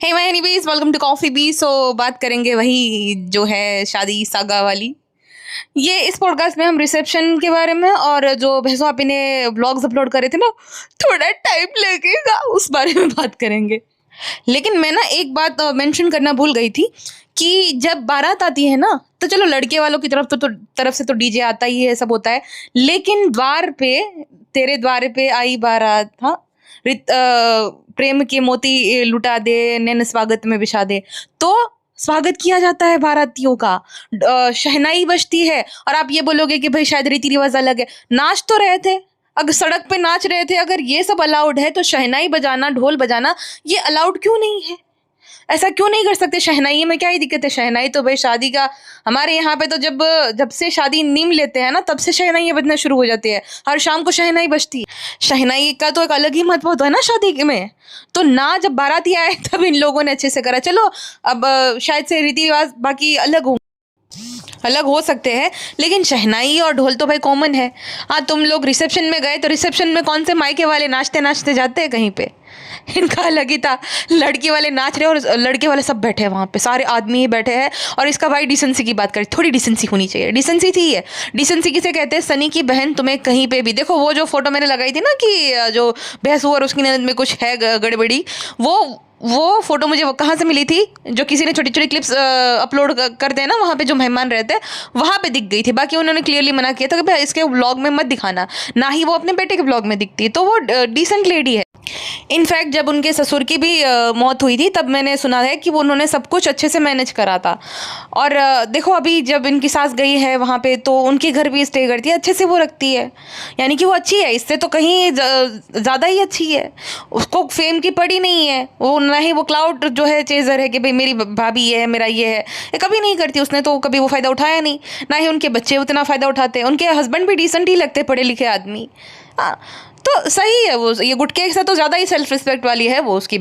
Hey my anyways welcome to coffee B. So बात करेंगे वही जो है शादी सागा वाली। ये इस पॉडकास्ट में हम रिसेप्शन के बारे में और जो भैंसो आपी ने व्लॉग्स अपलोड करे थे ना, थोड़ा टाइम लगेगा, उस बारे में बात करेंगे। लेकिन मैं ना एक बात मेंशन करना भूल गई थी कि जब बारात आती है ना, तो चलो लड़के वालों की तरफ से तो डीजे आता ही है, सब होता है। लेकिन द्वार पे, तेरे द्वार पे आई बारात, हाँ, प्रेम के मोती लुटा दे, नैन स्वागत में बिछा दे, तो स्वागत किया जाता है बारातियों का। शहनाई बजती है और आप ये बोलोगे कि भाई शायद रीति रिवाज अलग है। नाच तो रहे थे, अगर सड़क पे नाच रहे थे, अगर ये सब अलाउड है तो शहनाई बजाना, ढोल बजाना ये अलाउड क्यों नहीं है? ऐसा क्यों नहीं कर सकते? शहनाई में क्या ही दिक्कत है? शहनाई तो भाई शादी का, हमारे यहाँ पे तो जब से शादी नीम लेते हैं ना, तब से शहनाई बजना शुरू हो जाती है। हर शाम को शहनाई बजती है। शहनाई का तो एक अलग ही महत्व होता है ना शादी में। तो ना जब बाराती आए तब इन लोगों ने अच्छे से करा। चलो अब शायद से रीति रिवाज बाकी अलग हो सकते हैं, लेकिन शहनाई और ढोल तो भाई कॉमन है। हाँ, तुम लोग रिसेप्शन में गए तो रिसेप्शन में कौन से मायके वाले नाचते नाचते जाते हैं कहीं पे? इनका अलग ही था। लड़की वाले नाच रहे और लड़के वाले सब बैठे हैं वहाँ पे, सारे आदमी ही बैठे हैं। और इसका भाई डिसेंसी की बात करें, थोड़ी डिसेंसी होनी चाहिए। डिसेंसी थी है। डिसेंसी किसे कहते हैं? सनी की बहन तुम्हें कहीं पे भी देखो, वो जो फोटो मैंने लगाई थी ना कि जो भैंस और उसकी ननद में कुछ है गड़बड़ी, वो फोटो मुझे कहाँ से मिली थी? जो किसी ने छोटी छोटी क्लिप्स अपलोड करते हैं ना, वहाँ पे जो मेहमान रहते हैं वहाँ पे दिख गई थी। बाकी उन्होंने क्लियरली मना किया था कि भाई इसके व्लॉग में मत दिखाना, ना ही वो अपने बेटे के व्लॉग में दिखती है। तो वो डिसेंट लेडी है। इनफैक्ट जब उनके ससुर की भी मौत हुई थी, तब मैंने सुना है कि वो उन्होंने सब कुछ अच्छे से मैनेज करा था। और देखो अभी जब इनकी सास गई है वहाँ पे, तो उनके घर भी स्टे करती है, अच्छे से वो रखती है। यानी कि वो अच्छी है, इससे तो कहीं ज़्यादा ही अच्छी है। उसको फेम की पड़ी नहीं है, वो ना ही वो क्लाउड जो है चेजर है कि भाई मेरी भाभी है, मेरा ये है, ये कभी नहीं करती उसने। तो कभी वो फ़ायदा उठाया नहीं, ना ही उनके बच्चे उतना फ़ायदा उठाते। उनके हस्बैंड भी डिसेंट ही लगते, पढ़े लिखे आदमी। हाँ, तो सही है। वो ये गुटके से तो ज़्यादा ही सेल्फ रिस्पेक्ट वाली है वो उसकी।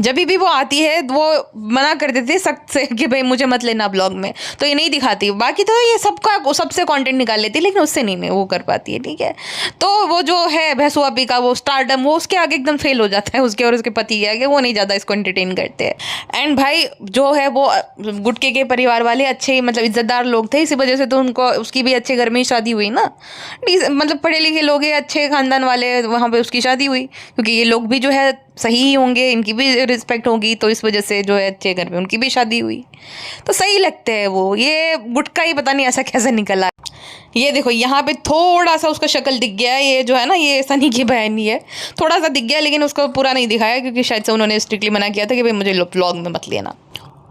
जब भी वो आती है वो मना कर देती है सख्त से कि भाई मुझे मत लेना ब्लॉग में, तो ये नहीं दिखाती। बाकी तो ये सबका सबसे कंटेंट निकाल लेती है, लेकिन उससे नहीं वो कर पाती है। ठीक है, तो वो जो है भैंसो आपी का वो स्टारडम, वो उसके आगे एकदम फेल हो जाता है, उसके और उसके पति के आगे। वो नहीं ज़्यादा इसको एंटरटेन करते हैं। एंड भाई जो है वो गुटके के परिवार वाले अच्छे, मतलब इज्जतदार लोग थे, इसी वजह से तो उनको, उसकी भी अच्छे घर में ही शादी हुई ना। मतलब पढ़े लिखे लोग हैं, अच्छे खानदान वाले, वहाँ पे उसकी शादी हुई। क्योंकि ये लोग भी जो है सही ही होंगे, इनकी भी रिस्पेक्ट होगी, तो इस वजह से जो है अच्छे घर में उनकी भी शादी हुई। तो सही लगते हैं वो। ये गुटका ही पता नहीं ऐसा कैसे निकला। ये देखो यहाँ पे थोड़ा सा उसका शक्ल दिख गया है, ये जो है ना, ये सनी की बहन ही है। थोड़ा सा दिख गया, लेकिन उसको पूरा नहीं दिखाया, क्योंकि शायद से उन्होंने स्ट्रिक्टली मना किया था कि भाई मुझे व्लॉग में मत लेना।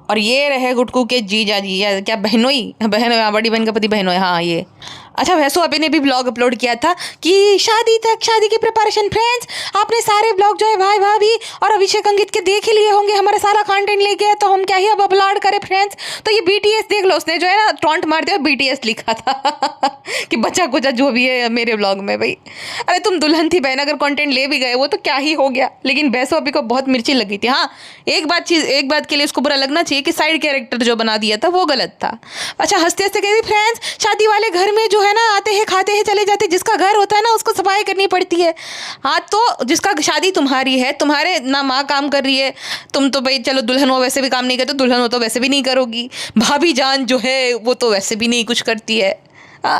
और ये रहे गुटकू के जीजा जी, या क्या बहनोई, बड़ी बहन का पति बहनोई, हाँ ये। अच्छा, भैंसो आपी ने भी ब्लॉग अपलोड किया था कि शादी की प्रिपरेशन। फ्रेंड्स, आपने सारे ब्लॉग जो है भाई भाभी और अभिषेक अंकित के देख ही लिए होंगे, हमारा सारा कंटेंट लेके है, तो हम क्या ही अब अपलोड करें फ्रेंड्स। तो ये BTS देख लो, उसने जो है ना टॉन्ट मारते हुए BTS लिखा था कि बच्चा कुचा जो भी है मेरे ब्लॉग में। भाई अरे तुम दुल्हन थी बहन, अगर कंटेंट ले भी गए वो तो क्या ही हो गया। लेकिन भैंसो आपी को बहुत मिर्ची लगी थी। हाँ, एक बात के लिए उसको बुरा लगना चाहिए कि साइड कैरेक्टर जो बना दिया था वो गलत था। अच्छा, हंसते हंसते कहती, फ्रेंड्स शादी वाले घर में जो है ना आते हैं, खाते हैं, चले जाते हैं। जिसका घर होता है ना उसको सफाई करनी पड़ती है। हाँ, तो जिसका शादी तुम्हारी है, तुम्हारे ना माँ काम कर रही है, तुम तो भाई चलो दुल्हन हो वैसे भी काम नहीं करते, दुल्हन हो तो वैसे भी नहीं करोगी। भाभी जान जो है वो तो वैसे भी नहीं कुछ करती है। हाँ,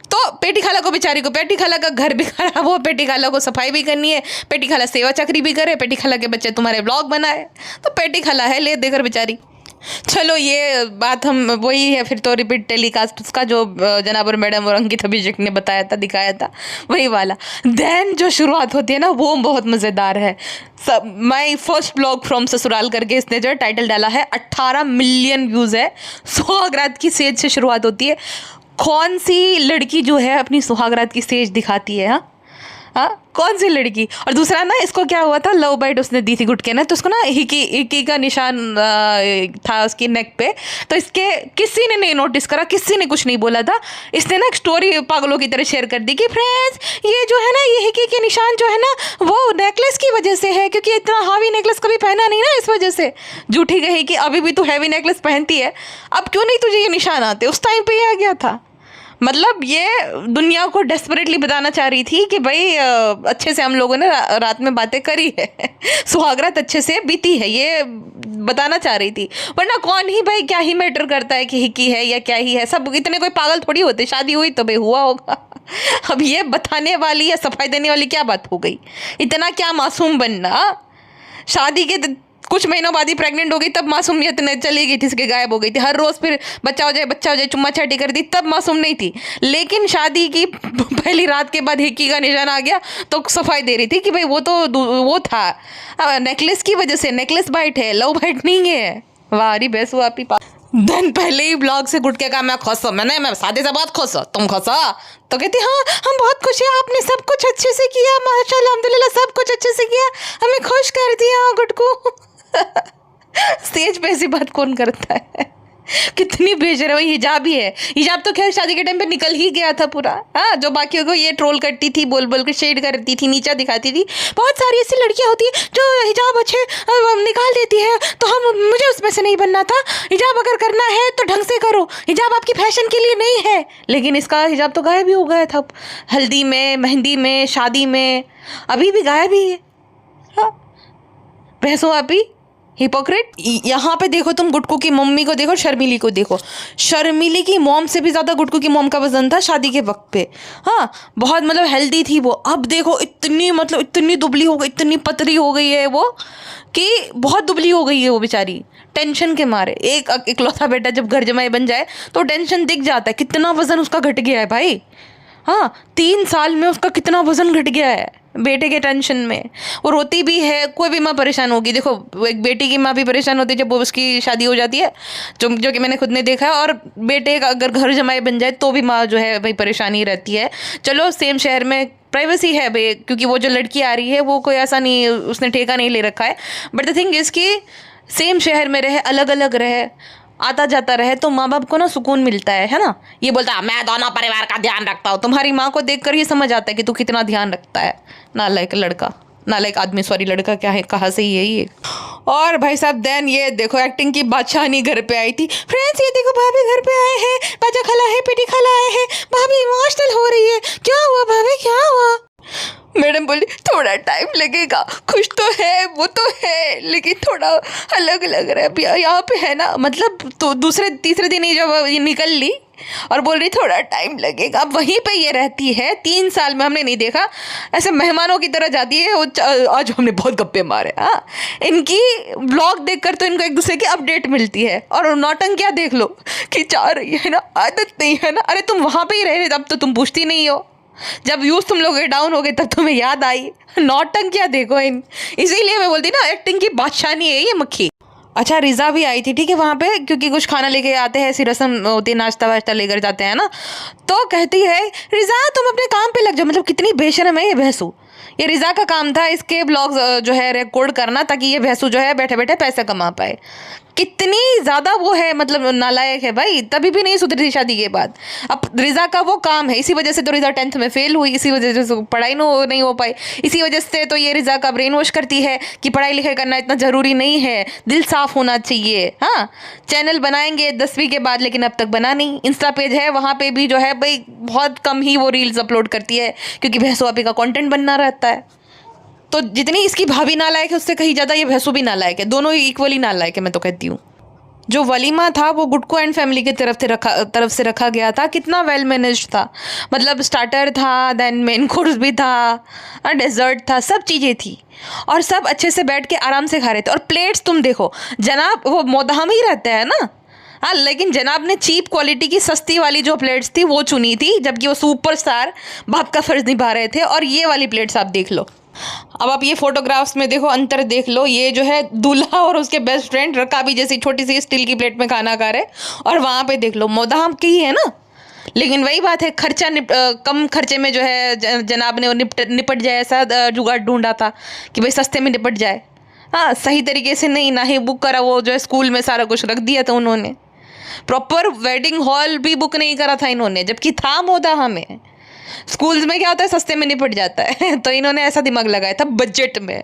तो पेटी खाला को, बेचारी को, पेटी खाला का घर भी खराब हो, पेटी खाला को सफाई भी करनी है, पेटी खाला सेवा चक्री भी करे, पेटी खाला के बच्चे तुम्हारे ब्लॉग बनाए, तो पेटी खाला है ले देकर बेचारी। चलो ये बात हम वही है फिर तो रिपीट टेलीकास्ट उसका जो जनाबर मैडम और अंकित अभिषेक ने बताया था, दिखाया था, वही वाला। देन जो शुरुआत होती है ना वो बहुत मज़ेदार है। सब माई फर्स्ट ब्लॉग फ्रॉम ससुराल करके इसने जो टाइटल डाला है, 18 मिलियन व्यूज़ है। सुहागरात की सेज से शुरुआत होती है। कौन सी लड़की जो है अपनी सुहागरात की सेज दिखाती है? हाँ हाँ, कौन सी लड़की? और दूसरा ना, इसको क्या हुआ था, लव बाइट उसने दी थी गुटके ने, तो उसको ना हिकी का निशान था उसकी नेक पे। तो इसके किसी ने नहीं नोटिस करा, किसी ने कुछ नहीं बोला था। इसने ना एक स्टोरी पागलों की तरह शेयर कर दी कि फ्रेंड्स ये जो है ना, ये हिकी के निशान जो है ना वो नेकलेस की वजह से है, क्योंकि इतना हैवी नेकलेस कभी पहना नहीं ना, इस वजह से। झूठी गई कि अभी भी तू हैवी नेकलेस पहनती है, अब क्यों नहीं तुझे ये निशान आते? उस टाइम पे ये आ गया था। मतलब ये दुनिया को डेस्परेटली बताना चाह रही थी कि भाई अच्छे से हम लोगों ने रात में बातें करी है सुहागरात अच्छे से बीती है, ये बताना चाह रही थी। वरना कौन ही भाई, क्या ही मैटर करता है कि हिकी है या क्या ही है, सब इतने कोई पागल थोड़ी होते, शादी हुई तो भाई हुआ होगा अब ये बताने वाली या सफाई देने वाली क्या बात हो गई, इतना क्या मासूम बनना। शादी के कुछ महीनों बाद ही प्रेग्नेंट हो गई तब मासूमियत ने चली गई थी, इसके गायब हो गई थी। हर रोज फिर बच्चा हो जाए चुम्मा चाटी कर दी, तब मासूम नहीं थी। लेकिन शादी की पहली रात के बाद हिक्की का निशान आ गया तो सफाई दे रही थी कि भाई वो तो वो था नेकलेस की वजह से, नेकलेस बाइट है, लव बाइट नहीं है। वाह री बेसु आप ही देन पहले ही ब्लॉग से गुट के कहा मैं खुश हूँ, मैं शादी से बहुत खुश हूँ, तुम खुश हो? तो कहती हाँ हम बहुत खुश हैं, आपने सब कुछ अच्छे से किया, माशाल्लाह अल्हम्दुलिल्लाह सब कुछ अच्छे से किया, हमें खुश कर दिया गुट को स्टेज पे ऐसी बात कौन करता है कितनी बेशर्म है। हिजाब ही है, हिजाब तो खैर शादी के टाइम पे निकल ही गया था पूरा। हाँ, जो बाकियों को ये ट्रोल करती थी, बोल बोल के शेड करती थी, नीचा दिखाती थी। बहुत सारी ऐसी लड़कियां होती हैं जो हिजाब अच्छे निकाल देती है, तो मुझे उसमें से नहीं बनना था। हिजाब अगर करना है तो ढंग से करो, हिजाब आपकी फैशन के लिए नहीं है। लेकिन इसका हिजाब तो गायब ही हो गया था, हल्दी में, मेहंदी में, शादी में, अभी भी गायब ही है। हाँ, बहसो आप ही हिपोक्रेट। यहाँ पे देखो तुम गुटकू की मम्मी को देखो, शर्मिली को देखो। शर्मिली की मॉम से भी ज़्यादा गुटकू की मॉम का वजन था शादी के वक्त पे। हाँ, बहुत मतलब हेल्दी थी वो। अब देखो इतनी मतलब इतनी दुबली हो गई, इतनी पतली हो गई है वो कि बहुत दुबली हो गई है वो बेचारी, टेंशन के मारे। एक इकलौता बेटा जब घर जमाई बन जाए तो टेंशन दिख जाता है, कितना वजन उसका घट गया है भाई। हाँ, 3 साल में उसका कितना वजन घट गया है बेटे के टेंशन में। वो रोती भी है, कोई भी माँ परेशान होगी। देखो एक बेटी की माँ भी परेशान होती है जब वो उसकी शादी हो जाती है, जो कि मैंने खुद ने देखा है। और बेटे का अगर घर जमाई बन जाए तो भी माँ जो है भाई परेशानी रहती है। चलो सेम शहर में प्राइवेसी है भाई, क्योंकि वो जो लड़की आ रही है वो कोई ऐसा नहीं, उसने ठेका नहीं ले रखा है। बट द थिंग इज़ कि सेम शहर में रहे, अलग अलग रहे, आता जाता रहे, तो माँ बाप को ना सुकून मिलता है ना। ये बोलता है मैं दोनों परिवार का ध्यान रखता हूँ। तुम्हारी माँ को देखकर ये समझ आता है कि तू कितना ध्यान रखता है। नालायक लड़का, नालायक आदमी, सॉरी लड़का क्या है, कहाँ से ही है ये। और भाई साहब देन ये देखो एक्टिंग की बादशाहनी घर पे आई थी। फ्रेंड्स ये देखो भाभी घर पे आए हैं, बाजा खला है, पेटी खला आए हैं, भाभी इमोशनल हो रही है। क्या हुआ भाभी, क्या हुआ? मैडम बोली थोड़ा टाइम लगेगा, खुश तो है वो तो है, लेकिन थोड़ा अलग लग रहा है यहाँ पे है ना। मतलब तो दूसरे तीसरे दिन ही जब ये निकल ली और बोल रही थोड़ा टाइम लगेगा। वहीं पे ये रहती है, 3 साल में हमने नहीं देखा, ऐसे मेहमानों की तरह जाती है। आज हमने बहुत गप्पे मारे। हाँ, इनकी ब्लॉग देखकर तो इनको एक दूसरे की अपडेट मिलती है। और नौटंकियाँ देख लो कि चाह रही है ना, आदत नहीं है ना। अरे तुम वहाँ पे ही रह रहे, तब तो तुम पूछती नहीं हो। जब यूज तुम लोग डाउन हो गए तब तुम्हें याद आई। नौटंकियाँ देखो इन, इसीलिए मैं बोलती ना एक्टिंग की बादशाहनी है ये मक्खी। अच्छा रिजा भी आई थी, ठीक है, वहाँ पे, क्योंकि कुछ खाना लेके आते हैं, ऐसी रस्म होती है, नाश्ता वाश्ता लेकर जाते हैं ना। तो कहती है रिजा तुम अपने काम पे लग जाओ। मतलब कितनी बेशर्म है ये भैंसू। ये रिजा का काम था इसके ब्लॉग्स जो है रिकॉर्ड करना, ताकि ये भैंसू जो है बैठे बैठे पैसे कमा पाए। कितनी ज़्यादा वो है, मतलब नालायक है भाई। तभी भी नहीं सुधरी थी शादी के बाद। अब रिजा का वो काम है, इसी वजह से तो रिजा 10th में फेल हुई, इसी वजह से पढ़ाई नहीं हो पाई, इसी वजह से तो ये रिजा का ब्रेन वॉश करती है कि पढ़ाई लिखाई करना इतना ज़रूरी नहीं है, दिल साफ होना चाहिए। हाँ, चैनल बनाएंगे 10वीं के बाद, लेकिन अब तक बना नहीं। इंस्टा पेज है, वहाँ पे भी जो है भाई बहुत कम ही वो रील्स अपलोड करती है, क्योंकि भैंसो आपी का कंटेंट बनना रहता है। तो जितनी इसकी भाभी नालायक है, उससे कहीं ज़्यादा ये भैंसू भी नालायक है। दोनों ही इक्वली नालायक है, मैं तो कहती हूँ। जो वलीमा था वो गुटको एंड फैमिली की तरफ से रखा गया था। कितना वेल मैनेज्ड था, मतलब स्टार्टर था, देन मेन कोर्स भी था, डेजर्ट था, सब चीज़ें थी, और सब अच्छे से बैठ के आराम से खा रहे थे। और प्लेट्स तुम देखो, जनाब वो मोदहम ही रहते हैं ना। हाँ, लेकिन जनाब ने चीप क्वालिटी की सस्ती वाली जो प्लेट्स थी वो चुनी थी, जबकि वो सुपरस्टार बाप का फ़र्ज निभा रहे थे। और ये वाली प्लेट्स आप देख लो। अब आप ये फोटोग्राफ्स में देखो, अंतर देख लो। ये जो है दूल्हा और उसके बेस्ट फ्रेंड रकाबी जैसी छोटी सी स्टील की प्लेट में खाना खा रहे, और वहाँ पे देख लो मोदहम की ही है ना। लेकिन वही बात है, खर्चा कम खर्चे में जो है जनाब ने निपट जाए, ऐसा जुगाड़ ढूंढा था कि भाई सस्ते में निपट जाए। हाँ, सही तरीके से नहीं, ना ही बुक करा, वो जो है स्कूल में सारा कुछ रख दिया था उन्होंने। प्रॉपर वेडिंग हॉल भी बुक नहीं करा था इन्होंने, जबकि था मोदहम में। स्कूल्स में क्या होता है, सस्ते में निपट जाता है तो इन्होंने ऐसा दिमाग लगाया था बजट में।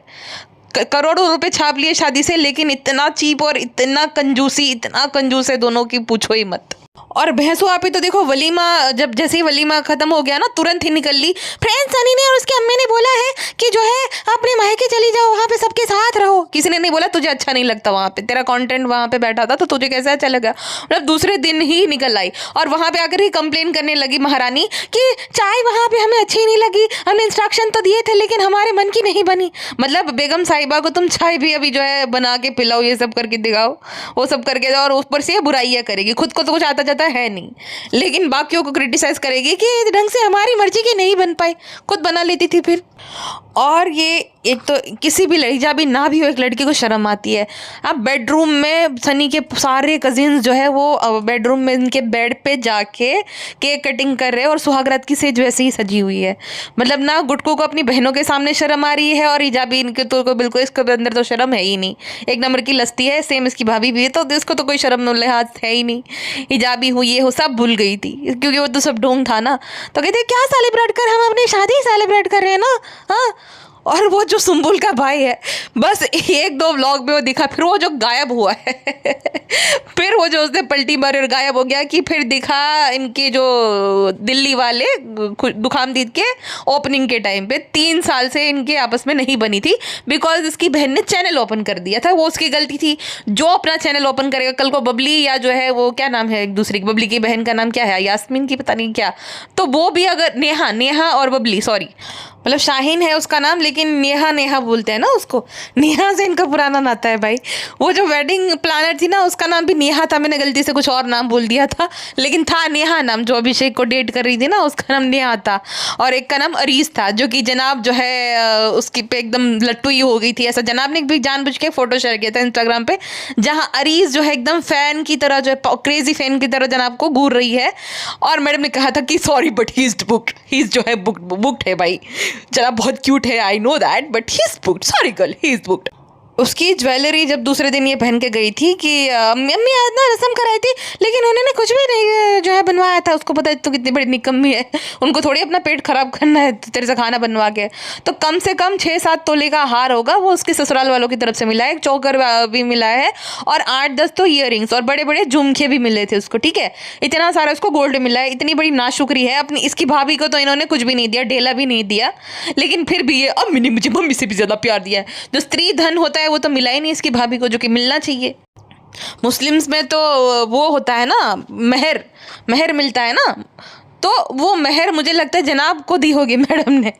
करोड़ों रुपए छाप लिए शादी से, लेकिन इतना चीप और इतना कंजूस है दोनों की, पूछो ही मत। और भैंसो आप ही तो देखो, वलीमा जब जैसे ही वलीमा खत्म हो गया ना, तुरंत ही निकल ली, फ्रेंड्स सनी ने और उसकी अम्मी ने बोला है कि जो है अपने मायके चली जाओ, वहाँ पे सबके साथ रहो। किसी ने नहीं बोला तुझे अच्छा नहीं लगता वहाँ पे, तेरा कंटेंट वहाँ पे बैठा था तो तुझे कैसे अच्छा लगा। मतलब दूसरे दिन ही निकल आई और वहाँ पे आकर ही कंप्लेन करने लगी महारानी कि चाय वहाँ पे हमें अच्छी नहीं लगी, हमने इंस्ट्रक्शन तो दिए थे लेकिन हमारे मन की नहीं बनी। मतलब बेगम साहिबा को तुम चाय भी अभी जो है बना के पिलाओ, ये सब करके दिखाओ, वो सब करके, और ऊपर से ये बुराइयाँ करेगी, खुद को तो कुछ आता जाता है नहीं, लेकिन बाकियों को क्रिटिसाइज करेगी कि ढंग से हमारी मर्जी की नहीं बन पाई, खुद बना लेती थी फिर। और ये एक तो किसी भी हिजाबी ना भी हो, एक लड़की को शर्म आती है। अब बेडरूम में सनी के सारे कजिन्स जो है वो बेडरूम में इनके बेड पे जाके केक कटिंग कर रहे हैं और सुहागरात की सेज वैसे ही सजी हुई है। मतलब ना गुटकू को अपनी बहनों के सामने शर्म आ रही है और हिजाबी इनके तो को बिल्कुल, इसके अंदर तो शर्म है ही नहीं, एक नंबर की लस्ती है, सेम इसकी भाभी भी है, तो इसको तो कोई शर्म लिहाज है ही नहीं। हिजाबी हो ये हो सब भूल गई थी क्योंकि वो तो सब ढोंग था ना। तो कहते क्या सेलिब्रेट कर, हम अपनी शादी सेलिब्रेट कर रहे हैं ना। हाँ, और वो जो सुम्बुल का भाई है, बस एक दो व्लॉग में वो दिखा, फिर वो जो गायब हुआ है फिर वो जो उसने पलटी मारी और गायब हो गया, कि फिर दिखा इनके जो दिल्ली वाले दुखामदीद के ओपनिंग के टाइम पे 3 साल से इनके आपस में नहीं बनी थी, बिकॉज इसकी बहन ने चैनल ओपन कर दिया था। वो उसकी गलती थी, जो अपना चैनल ओपन करेगा कल को बबली, या जो है वो क्या नाम है एक दूसरी की, बबली की बहन का नाम क्या है, यास्मीन की पता नहीं क्या, तो वो भी अगर नेहा और बबली, सॉरी मतलब शाहीन है उसका नाम, लेकिन नेहा बोलते हैं ना उसको, नेहा से इनका पुराना नाता है भाई। वो जो वेडिंग प्लानर थी ना, उसका नाम भी नेहा था, मैंने गलती से कुछ और नाम बोल दिया था, लेकिन था नेहा नाम। जो अभिषेक को डेट कर रही थी ना, उसका नाम नेहा था, और एक का नाम अरीज था, जो कि जनाब जो है उसकी पे एकदम लट्टू ही हो गई थी। ऐसा जनाब ने भी जानबूझ के फोटो शेयर किया था इंस्टाग्राम पे, जहाँ अरीज जो है एकदम फैन की तरह, जो है क्रेजी फैन की तरह जनाब को घूर रही है, और मैडम ने कहा था कि sorry but he is booked, he जो है बुक्ड है भाई, जरा बहुत क्यूट है, I know that, but he is booked, sorry girl, he is booked. उसकी ज्वेलरी जब दूसरे दिन ये पहन के गई थी कि मम्मी आज ना रस्म कराई थी, लेकिन उन्होंने कुछ भी नहीं जो है बनवाया था, उसको पता है तो कितनी बड़ी निकम्मी है, उनको थोड़ी अपना पेट खराब करना है तेरे से खाना बनवा के। तो कम से कम 6-7 तोले का हार होगा, वो उसके ससुराल वालों की तरफ से मिला है, एक चौकर भी मिला है, और 8-10 तो ईयरिंग्स और बड़े बड़े झुमके भी मिले थे उसको, ठीक है, इतना सारा उसको गोल्ड मिला है। इतनी बड़ी नाशुक्री है अपनी इसकी भाभी को, तो इन्होंने कुछ भी नहीं दिया, ढेला भी नहीं दिया, लेकिन फिर भी ये अम्मी ने मुझे मम्मी से भी ज्यादा प्यार दिया है। जो स्त्री धन होता है वो तो मिला ही नहीं इसकी भाभी को, जो कि मिलना चाहिए। मुस्लिम्स में तो वो होता है ना, महर मिलता है ना, तो वो महर मुझे लगता है जनाब को दी होगी मैडम ने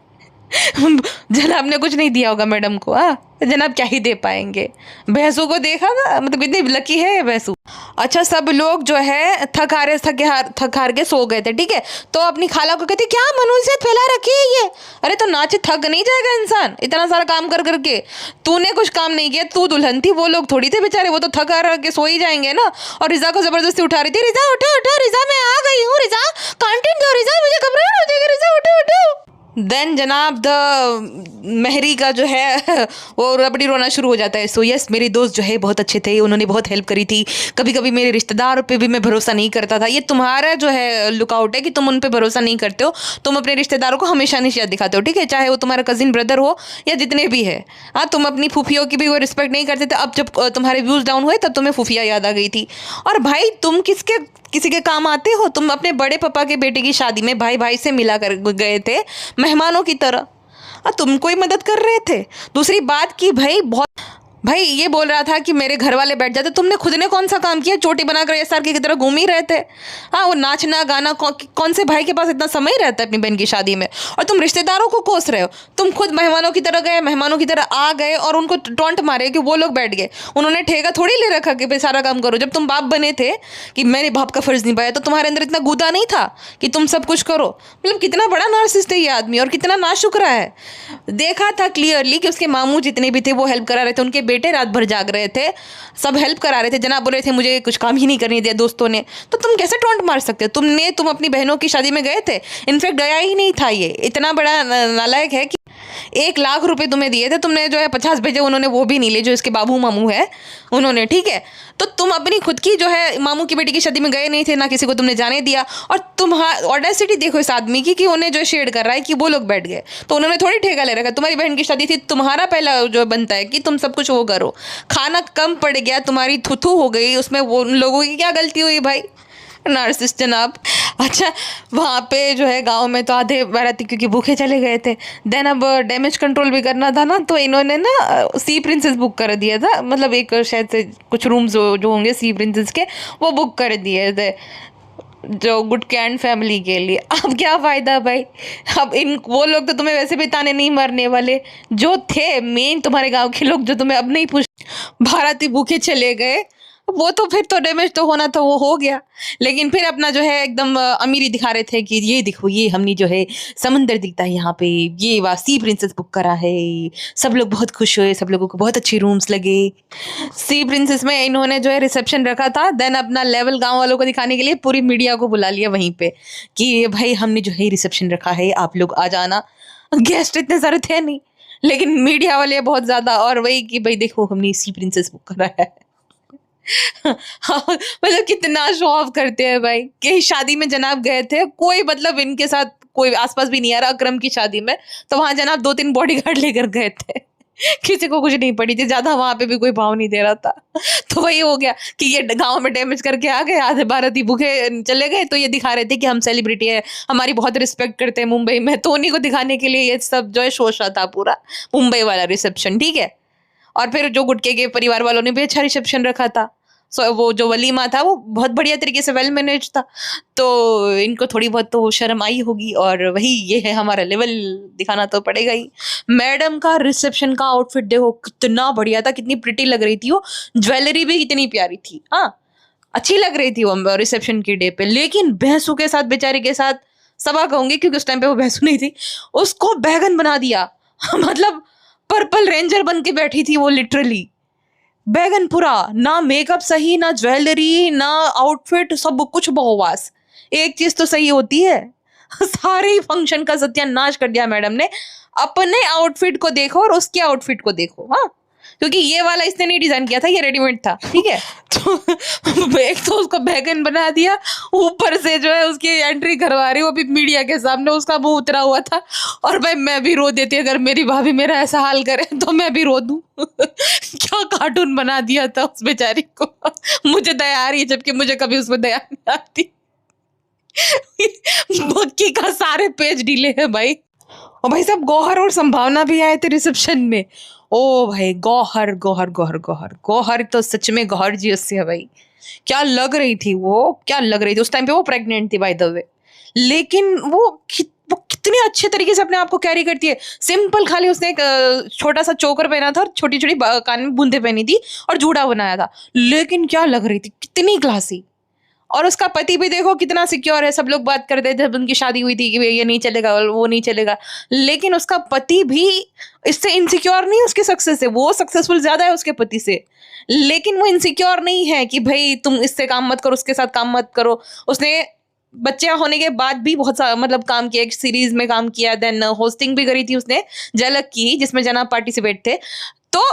जनाब ने कुछ नहीं दिया होगा मैडम को। जनाब क्या ही दे पाएंगे। भैंसों को देखा था, मतलब इतनी लकी है ये भैंसू। अच्छा, सब लोग जो है थक हार के सो गए थे, ठीक है, तो अपनी खाला को कहती क्या मनुष्यत फैला रखी है ये, अरे तो नाचे थक नहीं जाएगा इंसान इतना सारा काम कर करके, तूने कुछ काम नहीं किया, तू दुल्हन थी, वो लोग थोड़ी थे बेचारे, वो तो थक हार के सो ही जाएंगे ना। और रिजा को जबरदस्ती उठा रही थी, रिजा उठो उठो, रिजा मैं आ गई हूँ, रिजा कंटेंट दो, रिजा मुझे घबराहट हो जाएगी, रिजा उठो उठो। देन जनाब द महरी का जो है वो रबड़ी रोना शुरू हो जाता है। सो यस, मेरे दोस्त जो है बहुत अच्छे थे, उन्होंने बहुत हेल्प करी थी, कभी कभी मेरे रिश्तेदारों पे भी मैं भरोसा नहीं करता था। ये तुम्हारा जो है लुकआउट है कि तुम उन पे भरोसा नहीं करते हो, तुम अपने रिश्तेदारों को हमेशा निशान दिखाते हो, ठीक है, चाहे वो तुम्हारा कजिन ब्रदर हो या जितने भी है। हाँ, तुम अपनी फूफियों की भी वो रिस्पेक्ट नहीं करते थे। अब जब तुम्हारे व्यूज़ डाउन हुए तब तुम्हें फूफिया याद आ गई थी। और भाई तुम किसी के काम आते हो? तुम अपने बड़े पापा के बेटे की शादी में भाई से मिला कर गए थे मेहमानों की तरह, तुम कोई मदद कर रहे थे। दूसरी बात कि भाई ये बोल रहा था कि मेरे घर वाले बैठ जाते, तुमने खुद ने कौन सा काम किया? चोटी बनाकर एसआर की तरह घूम ही रहे थे। हाँ, वो नाचना गाना, कौन से भाई के पास इतना समय रहता है अपनी बहन की शादी में? और तुम रिश्तेदारों को कोस रहे हो। तुम खुद मेहमानों की तरह गए, मेहमानों की तरह आ गए और उनको टॉन्ट मारे कि वो लोग बैठ गए। उन्होंने ठेका थोड़ी ले रखा कि भाई सारा काम करो। जब तुम बाप बने थे कि मैंने बाप का फर्ज निभाया, तो तुम्हारे अंदर इतना गुदा नहीं था कि तुम सब कुछ करो। मतलब कितना बड़ा नार्सिसिस्ट है ये आदमी और कितना नाशुक्रा है। देखा था क्लियरली कि उसके मामू जितने भी थे वो हेल्प करा रहे थे, उनके बेटे रात भर जाग रहे थे, सब हेल्प करा रहे थे। जनाब बोल रहे थे मुझे कुछ काम ही नहीं करने दिया दोस्तों ने। तो तुम कैसे टॉन्ट मार सकते हो? तुम अपनी बहनों की शादी में गए थे? इनफैक्ट गया ही नहीं था। ये इतना बड़ा नालायक है कि 1 लाख रुपए तुम्हें दिए थे, तुमने जो है 50 भेजे, उन्होंने वो भी नहीं लिए, जो इसके बाबू मामू है उन्होंने, ठीक है। तो तुम अपनी खुद की जो है मामू की बेटी की शादी में गए नहीं थे, ना किसी को तुमने जाने दिया। और तुम ऑडेसिटी देखो इस आदमी की कि उन्हें जो शेड कर रहा है कि वो लोग बैठ गए, तो उन्होंने थोड़ी ठेका ले रखा। तुम्हारी बहन की शादी थी, तुम्हारा पहला जो बनता है कि तुम सब कुछ वो करो। खाना कम पड़ गया, तुम्हारी थुथु हो गई उसमें, वो उन लोगों की क्या गलती हुई भाई? नार्सिसिस्ट जनाब। अच्छा, वहाँ पे जो है गांव में तो आधे बाराती क्योंकि भूखे चले गए थे। देन अब डैमेज कंट्रोल भी करना था ना, तो इन्होंने ना सी प्रिंसेस बुक कर दिया था, मतलब एक शायद से कुछ रूम्स जो होंगे सी प्रिंसेस के वो बुक कर दिए थे जो गुड एंड फैमिली के लिए। अब क्या फ़ायदा भाई, अब इन वो लोग तो तुम्हें वैसे भी ताने नहीं मारने वाले, जो थे मेन तुम्हारे गांव के लोग जो तुम्हें अब नहीं पूछ, बाराती भूखे चले गए, वो तो फिर तो डैमेज तो होना तो वो हो गया। लेकिन फिर अपना जो है एकदम अमीरी दिखा रहे थे कि ये देखो ये हमने जो है समंदर दिखता है यहाँ पे, ये वहाँ सी प्रिंसेस बुक करा है, सब लोग बहुत खुश हुए, सब लोगों को बहुत अच्छे रूम्स लगे। सी प्रिंसेस में इन्होंने जो है रिसेप्शन रखा था, देन अपना लेवल गांव वालों को दिखाने के लिए पूरी मीडिया को बुला लिया वहीं पे कि भाई हमने जो है रिसेप्शन रखा है, आप लोग आ जाना। गेस्ट इतने सारे थे नहीं, लेकिन मीडिया वाले बहुत ज़्यादा, और वही कि भाई देखो हमने सी प्रिंसेस बुक करा है। मतलब कितना शो ऑफ करते हैं भाई। कि शादी में जनाब गए थे, कोई मतलब इनके साथ कोई आसपास भी नहीं आ रहा, अकरम की शादी में तो वहां जनाब 2-3 बॉडीगार्ड लेकर गए थे। किसी को कुछ नहीं पड़ी थी ज्यादा, वहां पे भी कोई भाव नहीं दे रहा था। तो वही हो गया कि ये गांव में डैमेज करके आ गए, आधे बाराती भूखे चले गए, तो ये दिखा रहे थे कि हम सेलिब्रिटी है, हमारी बहुत रिस्पेक्ट करते हैं मुंबई में, तो उन्हीं को दिखाने के लिए ये सब जो है शोशा था पूरा मुंबई वाला रिसेप्शन, ठीक है। और फिर जो गुटके के परिवार वालों ने भी अच्छा रिसेप्शन रखा था। सो वो जो वलीमा था वो बहुत बढ़िया तरीके से वेल मैनेज था, तो इनको थोड़ी बहुत तो शर्म आई होगी, और वही ये है हमारा लेवल दिखाना तो पड़ेगा ही। मैडम का रिसेप्शन का आउटफिट देखो कितना बढ़िया था, कितनी प्रिटी लग रही थी वो, ज्वेलरी भी कितनी प्यारी थी, हाँ अच्छी लग रही थी वो रिसेप्शन की डे पे। लेकिन भैंसू के साथ, बेचारी के साथ, सबा कहूंगी क्योंकि उस टाइम पे वो भैंसू नहीं थी, उसको बैगन बना दिया। मतलब पर्पल रेंजर बन के बैठी थी वो, लिटरली बैगन पूरा, ना मेकअप सही, ना ज्वेलरी, ना आउटफिट, सब कुछ बकवास। एक चीज तो सही होती है, सारे फंक्शन का सत्यानाश कर दिया मैडम ने। अपने आउटफिट को देखो और उसके आउटफिट को देखो, हाँ, क्योंकि ये वाला इसने नहीं डिजाइन किया था, ये रेडीमेड था, ठीक है। तो एक तो उसको बैगन बना दिया, ऊपर से जो है उसकी एंट्री करवा रही, वो भी मीडिया के सामने, उसका मुंह उतरा हुआ था। और भाई मैं भी रो देती अगर मेरी भाभी मेरा ऐसा हाल करे, तो मैं भी रो दूं। क्या कार्टून बना दिया था उस बेचारी को। मुझे दया आ रही है, जबकि मुझे कभी उसमें दया नहीं आती। बक्की का सारे पेज ढीले हैं भाई। और भाई साहब गौहर और संभावना भी आए थे रिसेप्शन में। ओ भाई गौहर गौहर गौहर गौहर गौहर तो सच में गौहर जी उससे है भाई। क्या लग रही थी वो, क्या लग रही थी उस टाइम पे, वो प्रेग्नेंट थी बाय द वे, लेकिन वो कितने अच्छे तरीके से अपने आप को कैरी करती है। सिंपल खाली उसने एक छोटा सा चोकर पहना था और छोटी छोटी कान में बूंदे पहनी थी और जूड़ा बनाया था, लेकिन क्या लग रही थी, कितनी क्लासी। और उसका पति भी देखो कितना सिक्योर है। सब लोग बात करते थे जब उनकी शादी हुई थी कि ये नहीं चलेगा वो नहीं चलेगा, लेकिन उसका पति भी इससे इनसिक्योर नहीं, उसके सक्सेस से वो सक्सेसफुल ज्यादा है उसके पति से, लेकिन वो इनसिक्योर नहीं है कि भाई तुम इससे काम मत करो, उसके साथ काम मत करो। उसने बच्चे होने के बाद भी बहुत मतलब काम किया, एक सीरीज में काम किया, देन होस्टिंग भी करी थी उसने झलक की जिसमें जनाब पार्टिसिपेट थे, तो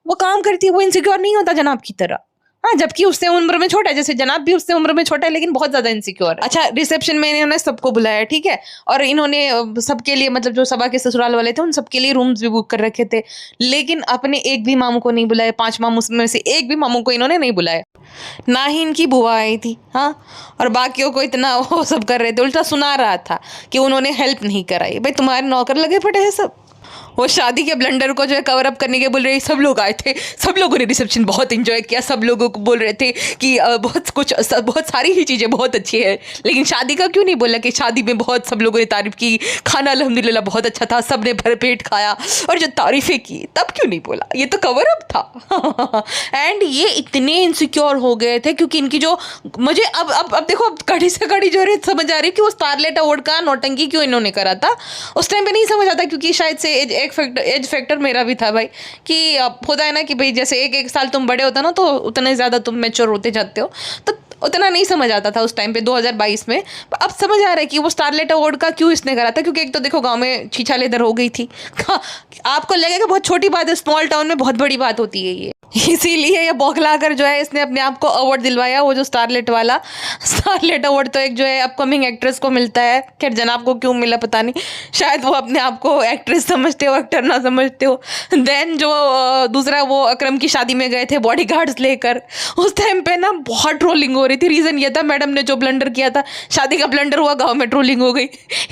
वो काम करती है, वो इनसिक्योर नहीं होता जनाब की तरह। हाँ, जबकि उससे उम्र में छोटा है, जैसे जनाब भी उससे उम्र में छोटा है, लेकिन बहुत ज्यादा इनसिक्योर है। अच्छा, रिसेप्शन में इन्होंने सबको बुलाया, ठीक है, और इन्होंने सबके लिए, मतलब जो सभा के ससुराल वाले थे उन सबके लिए रूम्स भी बुक कर रखे थे, लेकिन अपने एक भी मामू को नहीं बुलाया। 5 मामू में से एक भी मामू को इन्होंने नहीं बुलाया, ना ही इनकी बुआ आई थी, हाँ, और बाकियों को इतना वो सब कर रहे थे, उल्टा सुना रहा था कि उन्होंने हेल्प नहीं कराई। भाई तुम्हारे नौकर लगे पड़े हैं सब। वो शादी के ब्लंडर को जो है कवर अप करने के बोल रहे, सब लोग आए थे, सब लोगों ने रिसेप्शन बहुत एंजॉय किया, सब लोगों को बोल रहे थे कि बहुत सारी ही चीज़ें बहुत अच्छी है, लेकिन शादी का क्यों नहीं बोला कि शादी में बहुत सब लोगों ने तारीफ की, खाना अल्हम्दुलिल्लाह बहुत अच्छा था, सब ने भर पेट खाया, और जो तारीफें की तब क्यों नहीं बोला, ये तो कवर अप था। एंड ये इतने इनसिक्योर हो गए थे क्योंकि इनकी जो, मुझे अब देखो, अब कड़ी से कड़ी जो है समझ आ रही कि वो स्टारलेट अवार्ड का नौटंकी क्यों इन्होंने करा था। उस टाइम पे नहीं समझ आता, क्योंकि शायद से एज फैक्टर मेरा भी था भाई, कि होता है ना कि भाई जैसे एक साल तुम बड़े होता ना तो उतने ज़्यादा तुम मैच्योर होते जाते हो, तो उतना नहीं समझ आता था उस टाइम पे 2022 में। अब समझ आ रहा है कि वो स्टारलेट अवार्ड का क्यों इसने करा था, क्योंकि एक तो देखो गांव में छीछा लेदर हो गई थी। आपको लगेगा बहुत छोटी बात है, स्मॉल टाउन में बहुत बड़ी बात होती है ये। इसीलिए ये बौखला कर जो है इसने अपने आप को अवार्ड दिलवाया, वो जो स्टारलेट वाला। स्टारलेट अवार्ड तो एक जो है अपकमिंग एक्ट्रेस को मिलता है। खैर जनाब को क्यों मिला पता नहीं, शायद वो अपने आप को एक्ट्रेस समझते हो, एक्टर ना समझते हो। देन जो दूसरा, वो अकरम की शादी में गए थे बॉडीगार्ड्स लेकर, उस टाइम पे ना बहुत ट्रोलिंग हो रही थी। रीज़न ये था मैडम ने जो ब्लंडर किया था, शादी का ब्लंडर हुआ, गाँव में ट्रोलिंग हो गई।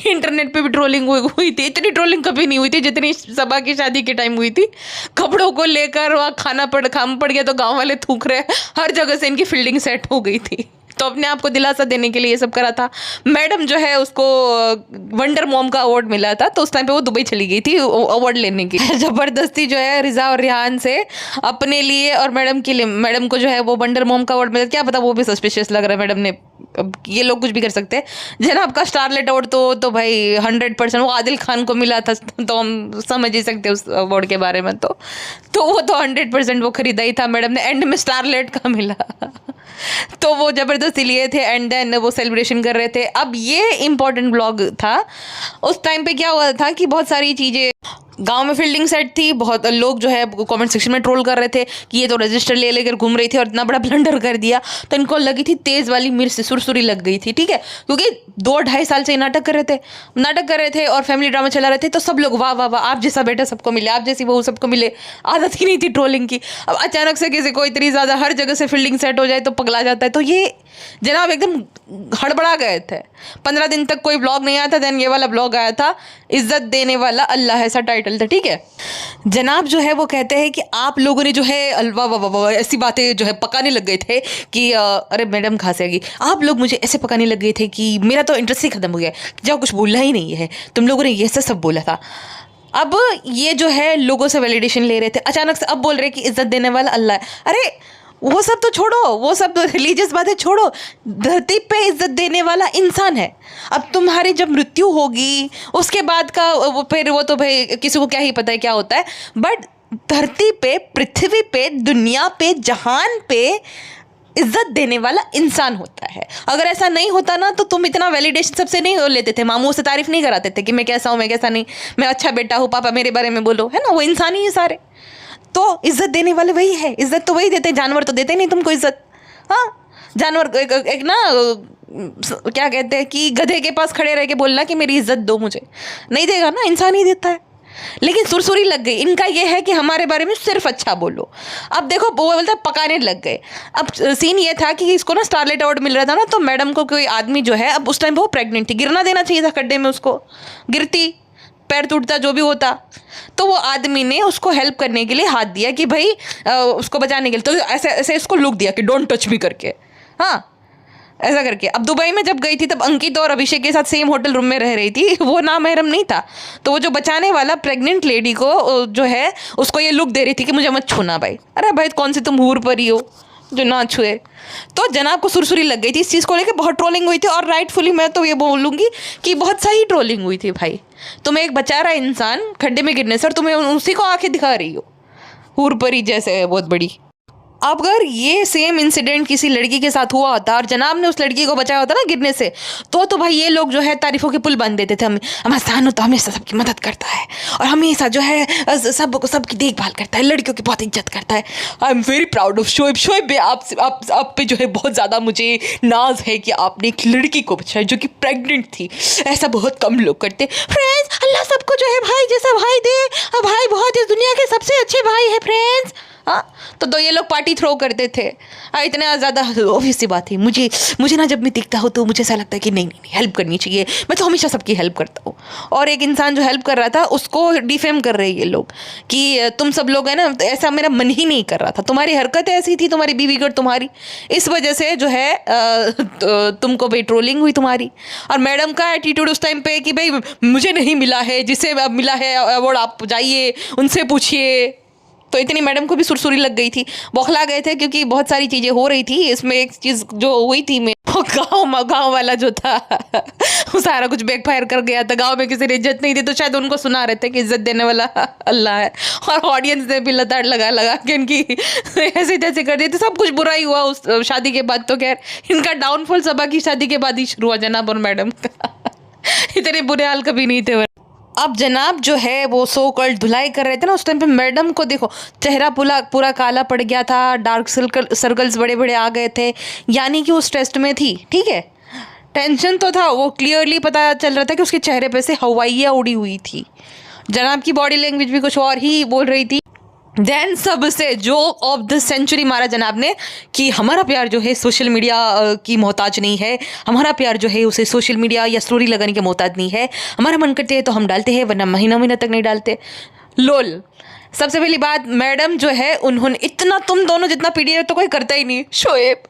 इंटरनेट पर भी ट्रोलिंग हुई थी। इतनी ट्रोलिंग कभी नहीं हुई थी जितनी सबा की शादी के टाइम हुई थी। कपड़ों को लेकर वहाँ खाना पड़ गया तो गांव वाले थूक रहे, हर जगह से इनकी फील्डिंग सेट हो गई थी। तो अपने आप को दिलासा देने के लिए ये सब करा था। मैडम जो है उसको वंडर मॉम का अवार्ड मिला था, तो उस टाइम पे वो दुबई चली गई थी अवार्ड लेने की। जबरदस्ती जो है रिजा और रिहान से अपने लिए और मैडम के लिए, मैडम को जो है वो वंडर मॉम का अवार्ड मिला। क्या पता, वो भी सस्पिशियस लग रहा है मैडम ने। अब ये लोग कुछ भी कर सकते हैं। जनाब का स्टारलेट अवार्ड तो भाई 100% वो आदिल खान को मिला था, तो हम समझ ही सकते हैं उस अवार्ड के बारे में। तो वो तो 100% वो खरीदा ही था मैडम ने। एंड में स्टारलेट का मिला तो वो ज़बरदस्ती लिए थे एंड देन वो सेलिब्रेशन कर रहे थे। अब ये इम्पॉर्टेंट ब्लॉग था। उस टाइम पे क्या हुआ था कि बहुत सारी चीज़ें गांव में फील्डिंग सेट थी। बहुत लोग जो है कमेंट सेक्शन में ट्रोल कर रहे थे कि ये तो रजिस्टर ले लेकर घूम रही थी और इतना बड़ा ब्लंडर कर दिया। तो इनको लगी थी तेज़ वाली मिर्च, सुरसुरी लग गई थी, ठीक है, क्योंकि 2-2.5 साल से नाटक कर रहे थे और फैमिली ड्रामा चला रहे थे। तो सब लोग वाह वाह वाह, आप जैसा बेटा सबको मिले, आप जैसी बहू सबको मिले। आदत ही नहीं थी ट्रोलिंग की। अब अचानक से किसी को इतनी ज़्यादा हर जगह से फील्डिंग सेट हो जाए तो पगला जाता है। तो ये जनाब एकदम हड़बड़ा गए थे। 15 दिन तक कोई ब्लॉग नहीं आया था। देन ये वाला ब्लॉग आया था, इज्जत देने वाला अल्लाह, ऐसा टाइटल था, ठीक है। जनाब जो है वो कहते हैं कि आप लोगों ने जो है अलवा वाह ऐसी बातें जो है पकाने लग गए थे कि अरे मैडम खांसेगी। आप लोग मुझे ऐसे पकाने लग गए थे कि मेरा तो इंटरेस्ट ही खत्म हो गया, जब कुछ बोलना ही नहीं है, तुम लोगों ने ये सब बोला था। अब ये जो है लोगों से वैलिडेशन ले रहे थे, अचानक से अब बोल रहे कि इज्जत देने वाला अल्लाह है। अरे वो सब तो छोड़ो, वो सब तो रिलीजियस बातें छोड़ो, धरती पे इज्जत देने वाला इंसान है। अब तुम्हारी जब मृत्यु होगी उसके बाद का फिर वो तो भाई किसी को क्या ही पता है क्या होता है, बट धरती पे, पृथ्वी पे, दुनिया पे, जहान पे इज्जत देने वाला इंसान होता है। अगर ऐसा नहीं होता ना तो तुम इतना वैलिडेशन सबसे नहीं लेते थे, मामू से तारीफ नहीं कराते थे कि मैं कैसा हूँ, मैं कैसा नहीं, मैं अच्छा बेटा हूँ, पापा मेरे बारे में बोलो, है ना। वो इंसान ही है सारे। तो इज्जत देने वाले वही है, इज्जत तो वही देते हैं, जानवर तो देते नहीं तुमको इज्जत। हाँ, जानवर एक ना क्या कहते हैं कि गधे के पास खड़े रह के बोलना कि मेरी इज्जत दो, मुझे नहीं देगा ना, इंसान ही देता है। लेकिन सुरसुरी लग गई इनका, ये है कि हमारे बारे में सिर्फ अच्छा बोलो। अब देखो वो बोलता है पकाने लग गए। अब सीन ये था कि इसको ना स्टारलेट अवार्ड मिल रहा था ना, तो मैडम को कोई आदमी जो है, अब उस टाइम वो प्रेग्नेंट थी, गिरना देना चाहिए था खड्डे में, उसको गिरती, पैर टूटता, जो भी होता। तो वो आदमी ने उसको हेल्प करने के लिए हाथ दिया कि भाई उसको बचाने के लिए, तो ऐसे ऐसे इसको लुक दिया कि डोंट टच मी करके, हाँ ऐसा करके। अब दुबई में जब गई थी तब अंकित और अभिषेक के साथ सेम होटल रूम में रह रही थी, वो नामहरम नहीं था। तो वो जो बचाने वाला प्रेग्नेंट लेडी को जो है उसको ये लुक दे रही थी कि मुझे मत छूना भाई। अरे भाई कौन सी तुम हूर परी हो जो ना छुए। तो जनाब को सुरसुरी लग गई थी इस चीज़ को लेकर, बहुत ट्रोलिंग हुई थी और राइटफुली मैं तो ये बोलूँगी कि बहुत सही ट्रोलिंग हुई थी भाई। तुम्हें एक बचा रहा इंसान खड्डे में गिरने से और तुम्हें उसी को आंखें दिखा रही हो, हूर परी जैसे है बहुत बड़ी। अब अगर ये सेम इंसिडेंट किसी लड़की के साथ हुआ होता और जनाब ने उस लड़की को बचाया होता ना गिरने से, तो भाई ये लोग जो है तारीफों के पुल बन देते थे। हमारा सानू तो हमेशा सबकी मदद करता है और हमेशा जो है सबकी देखभाल करता है, लड़कियों की बहुत इज्जत करता है। I am very proud of Shoaib. Shoaib आप पे जो है बहुत ज़्यादा मुझे नाज है कि आपने एक लड़की को बचाया जो कि प्रेग्नेंट थी। ऐसा बहुत कम लोग करते। फ्रेंड्स, अल्लाह सबको जो है भाई जैसा भाई दे, भाई बहुत इस दुनिया के सबसे अच्छे भाई है फ्रेंड्स। हाँ, तो ये लोग पार्टी थ्रो करते थे। इतना ज़्यादा ऑब्वियस सी बात है। मुझे ना जब मैं दिखता हूँ तो मुझे ऐसा लगता है कि नहीं हेल्प करनी चाहिए, मैं तो हमेशा सबकी हेल्प करता हूँ। और एक इंसान जो हेल्प कर रहा था उसको डिफेम कर रहे हैं ये लोग कि तुम सब लोग है ना, तो ऐसा मेरा मन ही नहीं कर रहा था, तुम्हारी हरकत ऐसी थी, तुम्हारी बीवीगढ़ तुम्हारी, इस वजह से जो है तुमको भाई ट्रोलिंग हुई तुम्हारी। और मैडम का एटीट्यूड उस टाइम पे कि भाई मुझे नहीं मिला है, जिसे अब मिला है अवार्ड आप जाइए उनसे पूछिए। तो इतनी मैडम को भी सुरसुरी लग गई थी, बौखला गए थे क्योंकि बहुत सारी चीज़ें हो रही थी। इसमें एक चीज़ जो हुई थी, मैं वो गाँव वाला जो था वो सारा कुछ बैकफायर कर गया था। गाँव में किसी ने इज्जत नहीं दी तो शायद उनको सुना रहे थे कि इज्जत देने वाला अल्लाह है, और ऑडियंस ने भी लताड़ लगा के इनकी ऐसे तैसे कर दिए थे। सब कुछ बुरा ही हुआ उस शादी के बाद। तो खैर इनका डाउनफॉल सबा की शादी के बाद ही शुरू हुआ जनाब और मैडम का। इतने बुरे हाल कभी नहीं थे। अब जनाब जो है वो सो कॉल्ड धुलाई कर रहे थे ना, उस टाइम पे मैडम को देखो चेहरा पूरा पूरा काला पड़ गया था, डार्क सर्कल्स बड़े बड़े आ गए थे, यानी कि उस टेस्ट में थी। ठीक है, टेंशन तो था, वो क्लियरली पता चल रहा था कि उसके चेहरे पे से हवाइयाँ उड़ी हुई थी। जनाब की बॉडी लैंग्वेज भी कुछ और ही बोल रही थी। देन सबसे जोक ऑफ द सेंचुरी मारा जनाब ने कि हमारा प्यार जो है सोशल मीडिया की मोहताज नहीं है, हमारा प्यार जो है उसे सोशल मीडिया या स्टोरी लगाने के मोहताज नहीं है, हमारा मन करते हैं तो हम डालते हैं वरना महीना महीना तक नहीं डालते। लोल। सबसे पहली बात, मैडम जो है उन्होंने इतना तुम दोनों जितना पीडीएफ तो कोई करता ही नहीं। शोएब,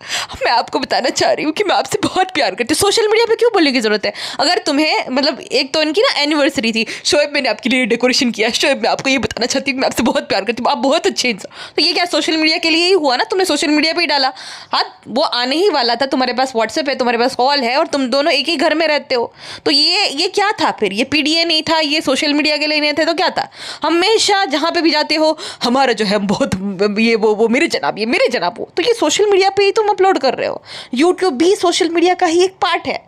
मैं आपको बताना चाह रही हूँ कि मैं आपसे बहुत प्यार करती हूँ, सोशल मीडिया पे क्यों बोलने की ज़रूरत है? अगर तुम्हें मतलब एक तो इनकी ना एनिवर्सरी थी, शोएब मैंने आपके लिए डेकोरेशन किया, शोएब मैं आपको ये बताना चाहती हूँ कि मैं आपसे बहुत प्यार करती हूँ, आप बहुत अच्छे इंसान। तो ये क्या सोशल मीडिया के लिए ही हुआ ना, तुमने सोशल मीडिया पर ही डाला। हाँ, वो आने ही वाला था, तुम्हारे पास व्हाट्सएप है, तुम्हारे पास कॉल है और तुम दोनों एक ही घर में रहते हो, तो ये क्या था फिर? ये पीडीए नहीं था, ये सोशल मीडिया के लिए नहीं थे, तो क्या था? हमेशा जहाँ पे भी जाते हो हमारा जो है बहुत ये वो मेरे जनाब, ये मेरे जनाब, वो तो ये सोशल मीडिया पे ही तुम अपलोड कर रहे हो। यूट्यूब भी सोशल मीडिया का ही एक पार्ट है।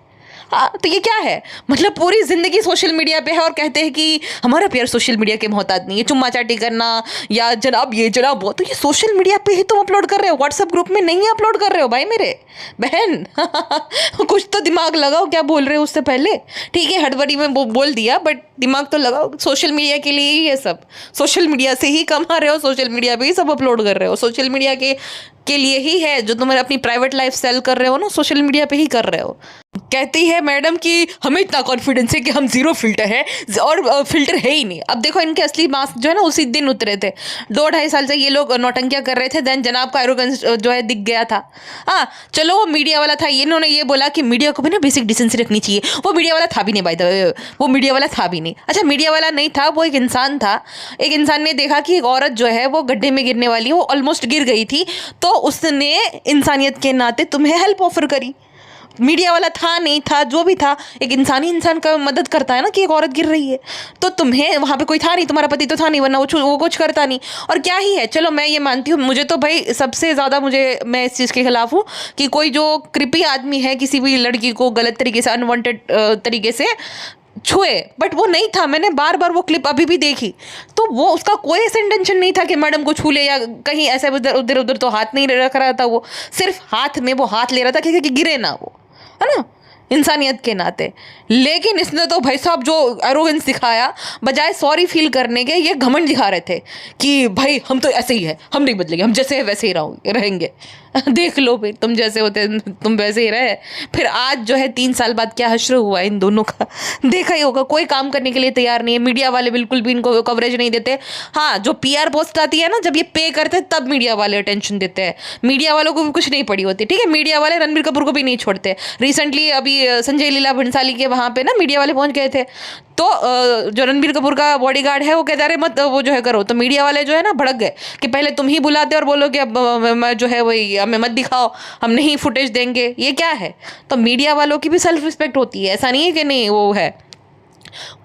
हाँ, तो ये क्या है? मतलब पूरी जिंदगी सोशल मीडिया पे है और कहते हैं कि हमारा प्यार सोशल मीडिया के मोहताज नहीं है, चुम्मा चाटी करना या जनाब ये जनाब वो, तो ये सोशल मीडिया पे ही तुम अपलोड कर रहे हो, व्हाट्सएप ग्रुप में नहीं अपलोड कर रहे हो भाई मेरे बहन। कुछ तो दिमाग लगाओ, क्या बोल रहे हो उससे पहले। ठीक है, हड़बड़ी में बोल दिया, बट दिमाग तो लगाओ। सोशल मीडिया के लिए ही ये सब, सोशल मीडिया से ही कमा रहे हो, सोशल मीडिया पे ही सब अपलोड कर रहे हो, सोशल मीडिया के लिए ही है जो तुम अपनी प्राइवेट लाइफ सेल कर रहे हो ना, सोशल मीडिया पे ही कर रहे हो। कहती है मैडम कि हमें इतना कॉन्फिडेंस है कि हम जीरो फिल्टर है और फिल्टर है ही नहीं। अब देखो इनके असली मास्क जो है ना उसी दिन उतरे थे। 2-2.5 साल से ये लोग नौटंकियां कर रहे थे, देन जनाब का एरोगेंस जो है दिख गया था। हाँ चलो, वो मीडिया वाला था, इन्होंने ये बोला कि मीडिया को भी ना बेसिक डिसेंसी रखनी चाहिए। वो मीडिया वाला था भी नहीं, बाय द वे वो मीडिया वाला था भी नहीं। अच्छा, मीडिया वाला नहीं था, वो एक इंसान था। एक इंसान ने देखा कि एक औरत जो है वो गड्ढे में गिरने वाली है, वो ऑलमोस्ट गिर गई थी, तो उसने इंसानियत के नाते तुम्हें हेल्प ऑफर करी। मीडिया वाला था नहीं था, जो भी था, एक इंसान का मदद करता है ना कि एक औरत गिर रही है, तो तुम्हें वहाँ पे कोई था नहीं, तुम्हारा पति तो था नहीं, वरना वो कुछ करता नहीं। और क्या ही है, चलो मैं ये मानती हूँ, मुझे तो भाई सबसे ज़्यादा मैं इस चीज़ के खिलाफ हूँ कि कोई जो कृपी आदमी है किसी भी लड़की को गलत तरीके से, अनवांटेड तरीके से छुए, बट वो नहीं था। मैंने बार बार वो क्लिप अभी भी देखी, तो वो उसका कोई ऐसा इंटेंशन नहीं था कि मैडम को छू ले या कहीं ऐसे उधर उधर तो हाथ नहीं रख रहा था, वो सिर्फ हाथ में वो हाथ ले रहा था कि गिरे ना वो, है ना, इंसानियत के नाते। लेकिन इसने तो भाई साहब जो एरोगेंस दिखाया, बजाय सॉरी फील करने के ये घमंड दिखा रहे थे कि भाई हम तो ऐसे ही है, हम नहीं बदलेंगे, हम जैसे है वैसे ही रहेंगे। देख लो फिर, तुम जैसे होते तुम वैसे ही रहे। फिर आज जो है 3 साल बाद क्या हश्र हुआ इन दोनों का, देखा ही होगा। कोई काम करने के लिए तैयार नहीं है, मीडिया वाले बिल्कुल भी इनको कवरेज नहीं देते। हाँ, जो PR पोस्ट आती है ना, जब ये पे करते हैं तब मीडिया वाले अटेंशन देते हैं। मीडिया वालों को भी कुछ नहीं पड़ी होती, ठीक है। मीडिया वाले रणबीर कपूर को भी नहीं छोड़ते। रिसेंटली अभी संजय लीला भंसाली के वहाँ पे ना मीडिया वाले पहुँच गए थे, तो जो रणबीर कपूर का बॉडीगार्ड है वो कहता है मत वो जो है करो, तो मीडिया वाले जो है ना भड़क गए कि पहले तुम ही बुलाते और बोलो कि अब जो है वही हमें मत दिखाओ, हम नहीं फुटेज देंगे। ये क्या है? तो मीडिया वालों की भी सेल्फ रिस्पेक्ट होती है, ऐसा नहीं है कि नहीं वो है।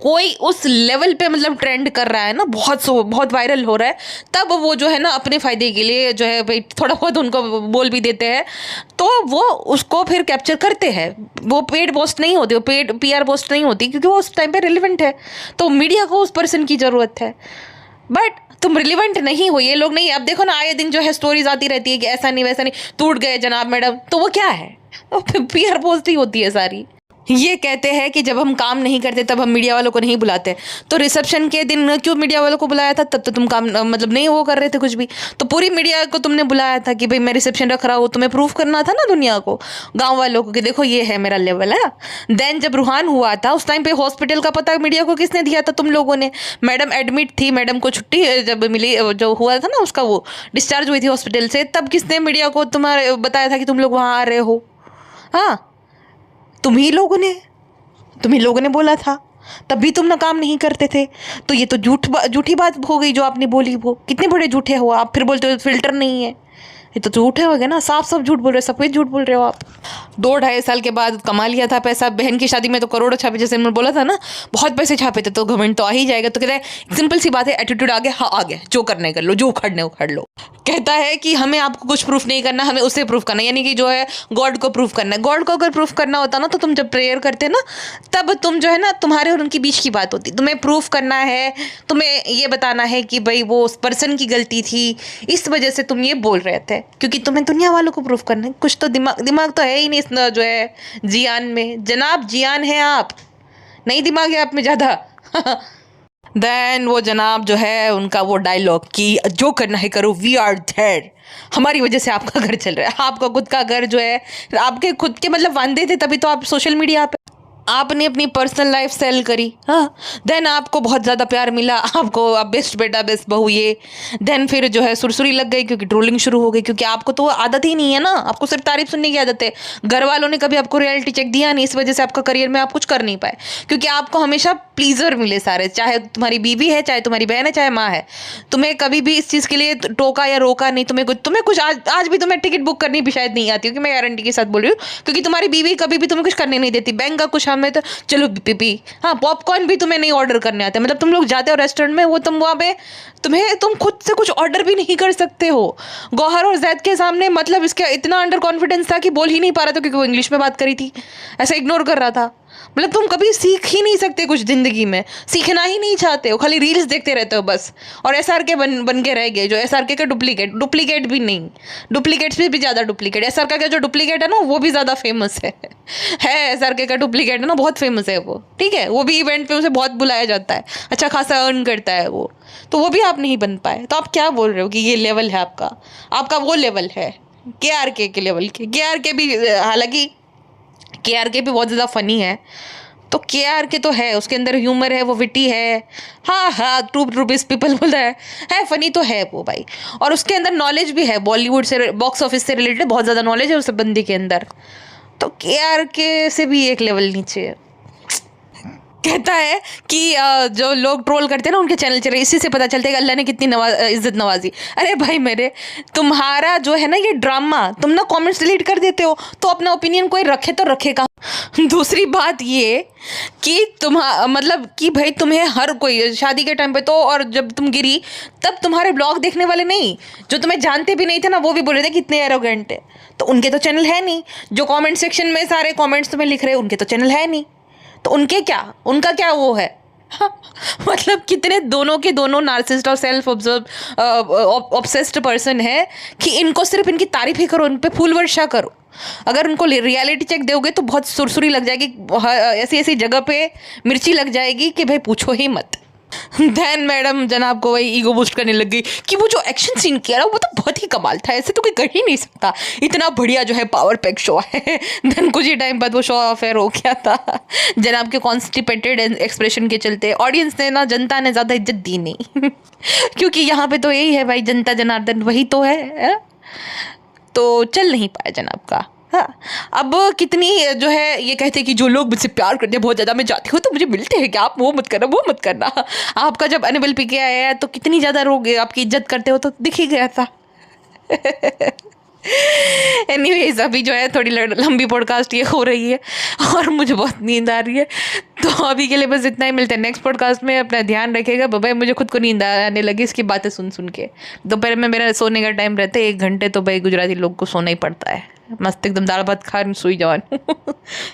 कोई उस लेवल पे मतलब ट्रेंड कर रहा है ना, बहुत वायरल हो रहा है, तब वो जो है ना अपने फ़ायदे के लिए जो है भाई थोड़ा बहुत उनको बोल भी देते हैं, तो वो उसको फिर कैप्चर करते हैं। वो पेड पोस्ट नहीं होती, वो पेड PR पोस्ट नहीं होती, क्योंकि वो उस टाइम पे रिलेवेंट है, तो मीडिया को उस पर्सन की ज़रूरत है। बट तुम रिलेवेंट नहीं हो, ये लोग नहीं। अब देखो ना, आए दिन जो है स्टोरीज आती रहती है कि ऐसा नहीं वैसा नहीं, टूट गए जनाब मैडम, तो वो क्या है? PR पोस्ट ही होती है सारी। ये कहते हैं कि जब हम काम नहीं करते तब हम मीडिया वालों को नहीं बुलाते, तो रिसेप्शन के दिन क्यों मीडिया वालों को बुलाया था? तब तो तुम काम मतलब नहीं वो कर रहे थे कुछ भी, तो पूरी मीडिया को तुमने बुलाया था कि भाई मैं रिसेप्शन रख रहा हूँ, तुम्हें प्रूफ करना था ना दुनिया को, गांव वालों को, कि देखो ये है मेरा लेवल है। देन जब रुहान हुआ था उस टाइम पे हॉस्पिटल का पता मीडिया को किसने दिया था? तुम लोगों ने। मैडम एडमिट थी, मैडम को छुट्टी जब मिली, जो हुआ था ना उसका वो डिस्चार्ज हुई थी हॉस्पिटल से, तब किसने मीडिया को तुम्हारे बताया था कि तुम लोग वहाँ आ रहे हो? हाँ, तुम ही लोगों ने बोला था, तब भी तुम ना काम नहीं करते थे। तो ये तो झूठी बात हो गई जो आपने बोली। वो कितने बड़े झूठे हो आप, फिर बोलते हो फिल्टर नहीं है। ये तो झूठे हो गए ना, साफ झूठ बोल रहे हो, सफेद झूठ बोल रहे हो आप। दो ढाई साल के बाद कमा लिया था पैसा। बहन की शादी में तो करोड़ों छापे, जैसे मैंने बोला था ना, बहुत पैसे छापे थे, तो घमंड तो आ ही जाएगा। तो कहता है सिंपल सी बात है, एटीट्यूड आ गया, हाँ आ गया, जो करना है कर लो, जो उखाड़ना है उखाड़ लो। कहता है कि हमें आपको कुछ प्रूफ नहीं करना, हमें उसे प्रूफ करना है, यानी कि जो है गॉड को प्रूफ करना है। गॉड को अगर प्रूफ करना होता ना, तो तुम जब प्रेयर करते ना, तब तुम जो है ना, तुम्हारे और उनके बीच की बात होती। तुम्हें प्रूफ करना है, तुम्हें ये बताना है कि भाई वो उस पर्सन की गलती थी, इस वजह से तुम ये बोल रहे थे, क्योंकि तुम्हें दुनिया वालों को प्रूफ करना है। कुछ तो दिमाग तो है ही नहीं इस जो है जियान में। जनाब जियान है आप, नहीं दिमाग है आप में ज़्यादा। देन वो जनाब जो है उनका वो डायलॉग कि जो करना है करो, वी आर देयर, हमारी वजह से आपका घर चल रहा है। आपका खुद का घर जो है, आपके खुद के मतलब वांदे थे, तभी तो आप सोशल मीडिया पे आपने अपनी पर्सनल लाइफ सेल करी। हाँ, देन आपको बहुत ज़्यादा प्यार मिला, आपको अब बेस्ट बेटा बेस्ट बहू ये। देन फिर जो है सुरसुरी लग गई, क्योंकि ट्रोलिंग शुरू हो गई, क्योंकि आपको तो आदत ही नहीं है ना, आपको सिर्फ तारीफ सुनने की आदत है। घर वालों ने कभी आपको रियलिटी चेक दिया नहीं, इस वजह से आपका करियर में आप कुछ कर नहीं पाए, क्योंकि आपको हमेशा प्लीजर मिले सारे, चाहे तुम्हारी बीवी है, चाहे तुम्हारी बहन है, चाहे माँ है। तुम्हें कभी भी इस चीज़ के लिए टोका या रोका नहीं। तुम्हें कुछ आज भी तुम्हें टिकट बुक करनी भी शायद नहीं आती, क्योंकि मैं गारंटी के साथ बोल रही हूँ, क्योंकि तुम्हारी बीवी कभी भी तुम्हें कुछ करने नहीं देती। बैंक का कुछ हमें तो चलो पीपी, हाँ पॉपकॉर्न भी तुम्हें नहीं ऑर्डर करने आते। मतलब तुम लोग जाते हो रेस्टोरेंट में, वो तुम वहाँ पे तुम खुद से कुछ ऑर्डर भी नहीं कर सकते हो। गौहर और जैद के सामने मतलब इसका इतना अंडर कॉन्फिडेंस था कि बोल ही नहीं पा रहा था, क्योंकि वो इंग्लिश में बात करी थी, ऐसा इग्नोर कर रहा था। मतलब तुम कभी सीख ही नहीं सकते कुछ ज़िंदगी में, सीखना ही नहीं चाहते हो, खाली रील्स देखते रहते हो बस। और SRK बन के रह गए, जो SRK का डुप्लीकेट भी नहीं, डुप्लीकेट्स भी ज़्यादा डुप्लीकेट। SRK का जो डुप्लीकेट है ना, वो भी ज़्यादा फेमस है। SRK का डुप्लीकेट है ना, बहुत फेमस है वो, ठीक है। वो भी इवेंट पे उसे बहुत बुलाया जाता है, अच्छा खासा अर्न करता है वो। तो वो भी आप नहीं बन पाए, तो आप क्या बोल रहे हो कि ये लेवल है आपका वो लेवल है KRK के लेवल के। KRK भी हालांकि KRK भी बहुत ज़्यादा फनी है, तो KRK तो है, उसके अंदर ह्यूमर है, वो विटी है। हाँ हाँ, ट्रू बीस पीपल बोल रहा है फनी तो है वो भाई। और उसके अंदर नॉलेज भी है, बॉलीवुड से, बॉक्स ऑफिस से रिलेटेड बहुत ज़्यादा नॉलेज है उस बंदी के अंदर। तो KRK से भी एक लेवल नीचे है। कहता है कि जो लोग ट्रोल करते हैं ना, उनके चैनल चले, इसी से पता चलता है कि अल्लाह ने कितनी इज्जत नवाजी। अरे भाई मेरे, तुम्हारा जो है ना ये ड्रामा, तुम ना कमेंट्स डिलीट कर देते हो, तो अपना ओपिनियन कोई रखे तो रखेगा। दूसरी बात ये कि मतलब कि भाई तुम्हें हर कोई शादी के टाइम पे तो, और जब तुम गिरी तब तुम्हारे ब्लॉग देखने वाले नहीं, जो तुम्हें जानते भी नहीं थे ना, वो भी बोल रहे थे कितने एरोगेंट है। तो उनके तो चैनल है नहीं, जो कमेंट सेक्शन में सारे कमेंट्स तुम्हें लिख रहे हैं, उनके तो चैनल है नहीं, तो उनका क्या वो है। मतलब कितने दोनों के दोनों नार्सिसिस्ट और सेल्फ ऑब्सेस्ड पर्सन है कि इनको सिर्फ इनकी तारीफ ही करो, इन पे फूल वर्षा करो। अगर उनको रियलिटी चेक दोगे तो बहुत सुरसुरी लग जाएगी, ऐसी ऐसी जगह पे मिर्ची लग जाएगी कि भाई पूछो ही मत। देन मैडम जनाब को वही ईगो बूस्ट करने लग गई कि वो जो एक्शन सीन किया ना, वो तो बहुत ही कमाल था, ऐसे तो कोई कर ही नहीं सकता, इतना बढ़िया जो है पावर पैक शो है। देन कुछ ही टाइम बाद वो शो अफेयर हो गया था जनाब के कॉन्स्टिपेटेड एक्सप्रेशन के चलते। ऑडियंस ने ना, जनता ने ज़्यादा इज्जत दी नहीं क्योंकि यहाँ पे तो यही है भाई, जनता जनार्दन वही तो है। तो चल नहीं पाया जनाब का। हाँ, अब कितनी जो है ये कहते हैं कि जो लोग मुझसे प्यार करते हैं बहुत ज़्यादा, मैं जाती हूँ तो मुझे मिलते हैं कि आप वो मत करना। आपका जब अनिमल पीके आया है तो कितनी ज़्यादा लोग आपकी इज्जत करते हो, तो दिख ही गया था। एनीवेज अभी जो है थोड़ी लंबी पॉडकास्ट ये हो रही है और मुझे बहुत नींद आ रही है, तो अभी के लिए बस इतना ही। मिलते हैं नेक्स्ट पॉडकास्ट में, अपना ध्यान रखिएगा। बाय। मुझे खुद को नींद आने लगी इसकी बातें सुन के। दोपहर में मेरा सोने का टाइम रहता है 1 घंटे, तो भाई गुजराती लोग को सोना ही पड़ता है। मस्त एकदम दाल भात खा सुई जवान।